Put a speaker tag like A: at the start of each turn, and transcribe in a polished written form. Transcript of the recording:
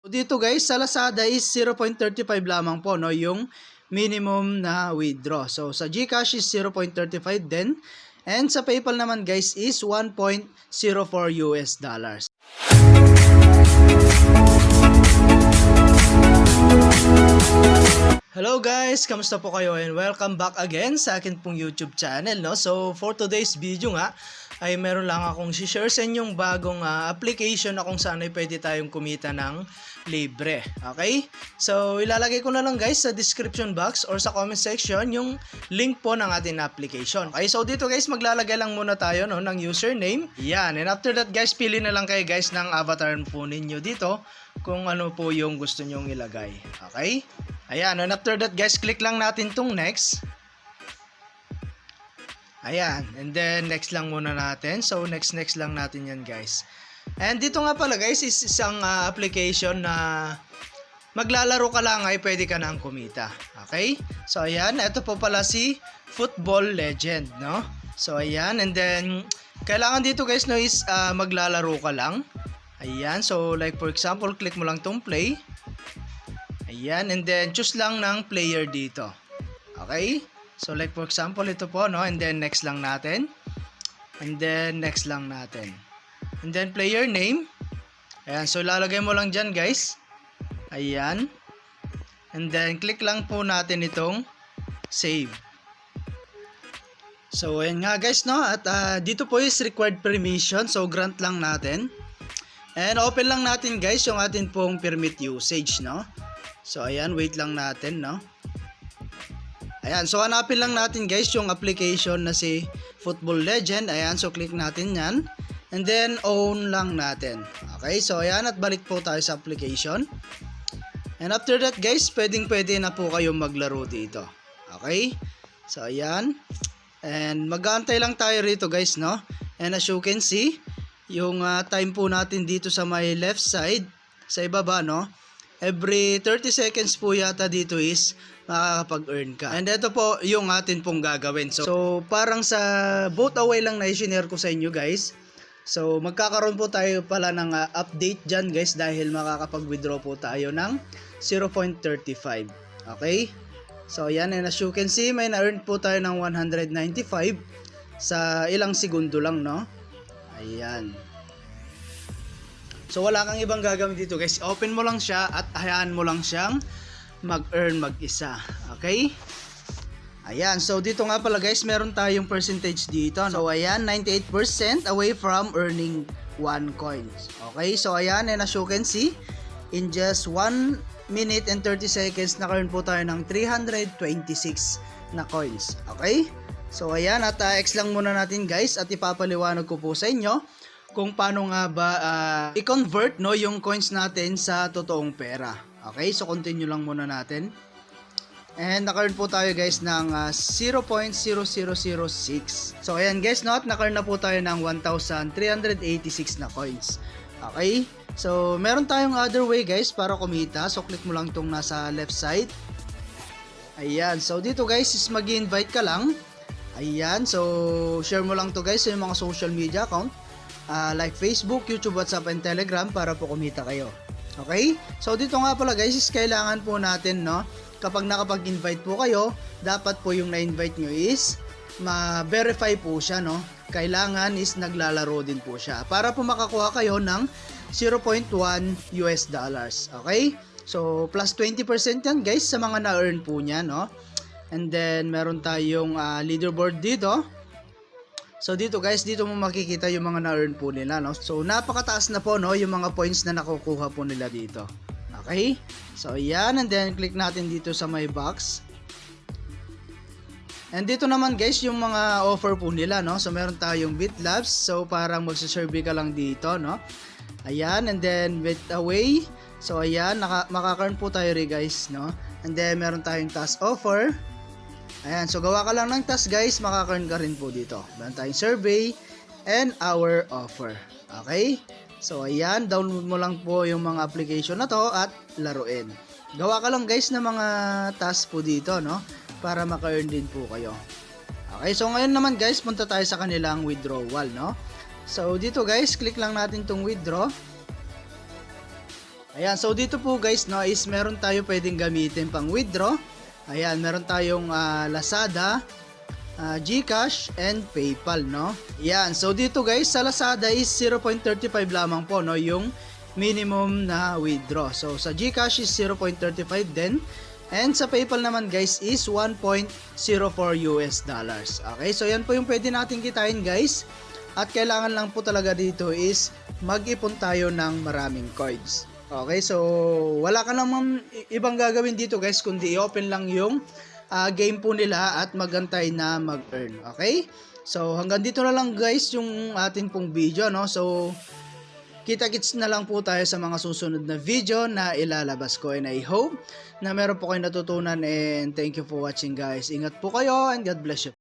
A: Dito guys, sa Lazada is 0.35 lamang po, no, yung minimum na withdraw. So sa GCash is 0.35 din. And sa PayPal naman guys is 1.04 US dollars. Hello guys, kamusta po kayo and welcome back again sa akin pong YouTube channel, no? So for today's video nga ay meron lang akong share sa inyong bagong application na kung saan ay pwede tayong kumita ng libre. Okay? So ilalagay ko na lang guys sa description box or sa comment section yung link po ng ating application. Okay? So dito guys maglalagay lang muna tayo, no, ng username. Yan. And after that guys, pili na lang kayo guys ng avatar po ninyo dito kung ano po yung gusto nyong ilagay. Okay? Ayan, and after that guys, click lang natin tong next. Ayan, and then next lang muna natin. So next lang natin yan guys. And dito nga pala guys, is isang application na maglalaro ka lang ay pwede ka nang kumita. Okay? So ayan, ito po pala si Football Legend, no? So ayan, and then kailangan dito guys, no, is maglalaro ka lang. Ayan, so like for example, click mo lang tong play. Ayan, and then choose lang ng player dito. Okay? So like for example, ito po, no? And then next lang natin. And then next lang natin. And then player name. Ayan, so lalagay mo lang dyan guys. Ayan. And then click lang po natin itong save. So ayan nga guys, no? At dito po is required permission. So grant lang natin. And open lang natin guys yung atin pong permit usage, no? So ayan, wait lang natin, no? Ayan, so hanapin lang natin guys yung application na si Football Legend. Ayan, so click natin yan. And then own lang natin. Okay, so ayan, at balik po tayo sa application. And after that guys, pwede na po kayong maglaro dito. Okay, so ayan. And mag-aantay lang tayo rito guys, no? And as you can see, yung time po natin dito sa my left side, sa ibaba, no? Every 30 seconds po yata dito is makakapag-earn ka. And ito po yung atin pong gagawin. So parang sa both away lang na i-share ko sa inyo guys. So magkakaroon po tayo pala ng update dyan guys dahil makakapag-withdraw po tayo ng 0.35. Okay? So yan, and as you can see, may na-earn po tayo ng 195 sa ilang segundo lang, no? Ayan. So wala kang ibang gagawin dito guys. Open mo lang siya at hayaan mo lang siyang mag-earn mag-isa. Okay? Ayan. So dito nga pala guys, meron tayong percentage dito. So ayan, 98% away from earning 1 coins. Okay? So ayan, and as you can see, in just 1 minute and 30 seconds na-earn po tayo ng 326 na coins. Okay? So ayan, at X lang muna natin guys at ipapaliwanag ko po sa inyo kung paano nga ba i-convert, no, yung coins natin sa totoong pera. Okay, so continue lang muna natin. And naka-earn po tayo guys ng 0.0006. So ayan guys, no, at naka-earn na po tayo ng 1,386 na coins. Okay, so meron tayong other way guys para kumita. So click mo lang itong nasa left side. Ayan, so dito guys is mag-invite ka lang. Ayan, so share mo lang to guys sa yung mga social media account. Like Facebook, YouTube, WhatsApp, and Telegram para po kumita kayo. Okay? So dito nga pala guys is kailangan po natin, no, kapag nakapag-invite po kayo, dapat po yung na-invite nyo is ma-verify po siya, no? Kailangan is naglalaro din po siya para po makakuha kayo ng 0.1 US dollars. Okay? So plus 20% yan guys sa mga na-earn po niya, no? And then meron tayong leaderboard dito. So dito guys, dito mo makikita yung mga na-earn po nila, no? So napakataas na po, no, yung mga points na nakukuha po nila dito. Okay? So ayan, and then click natin dito sa my box. And dito naman guys, yung mga offer po nila, no? So meron tayong BitLabs. So parang magsasurvey ka lang dito, no? Ayan, and then BitAway. So ayan, makaka-earn po tayo rin guys, no? And then meron tayong task offer. Ayan, so gawa ka lang ng task guys, makaka-earn ka rin po dito. Meron tayong survey and our offer. Okay? So ayan, download mo lang po yung mga application na to at laruin. Gawa ka lang guys ng mga task po dito, no? Para maka-earn din po kayo. Okay, so ngayon naman guys, punta tayo sa kanilang withdrawal, no? So dito guys, click lang natin tong withdraw. Ayan, so dito po guys, no, is meron tayo pwedeng gamitin pang withdraw. Ayan, meron tayong Lazada, GCash, and PayPal, no. Ayan, so dito guys, sa Lazada is 0.35 lamang po, no, yung minimum na withdraw. So sa GCash is 0.35 din. And sa PayPal naman guys is 1.04 US dollars. Okay, so yan po yung pwede natin kitain guys. At kailangan lang po talaga dito is mag-ipon tayo ng maraming coins. Okay, so wala ka naman ibang gagawin dito guys kundi i-open lang yung game po nila at magantay na mag-earn. Okay, so hanggang dito na lang guys yung atin pong video, no. So kita-kits na lang po tayo sa mga susunod na video na ilalabas ko, and I hope na meron po kayo natutunan, and thank you for watching guys. Ingat po kayo and God bless you.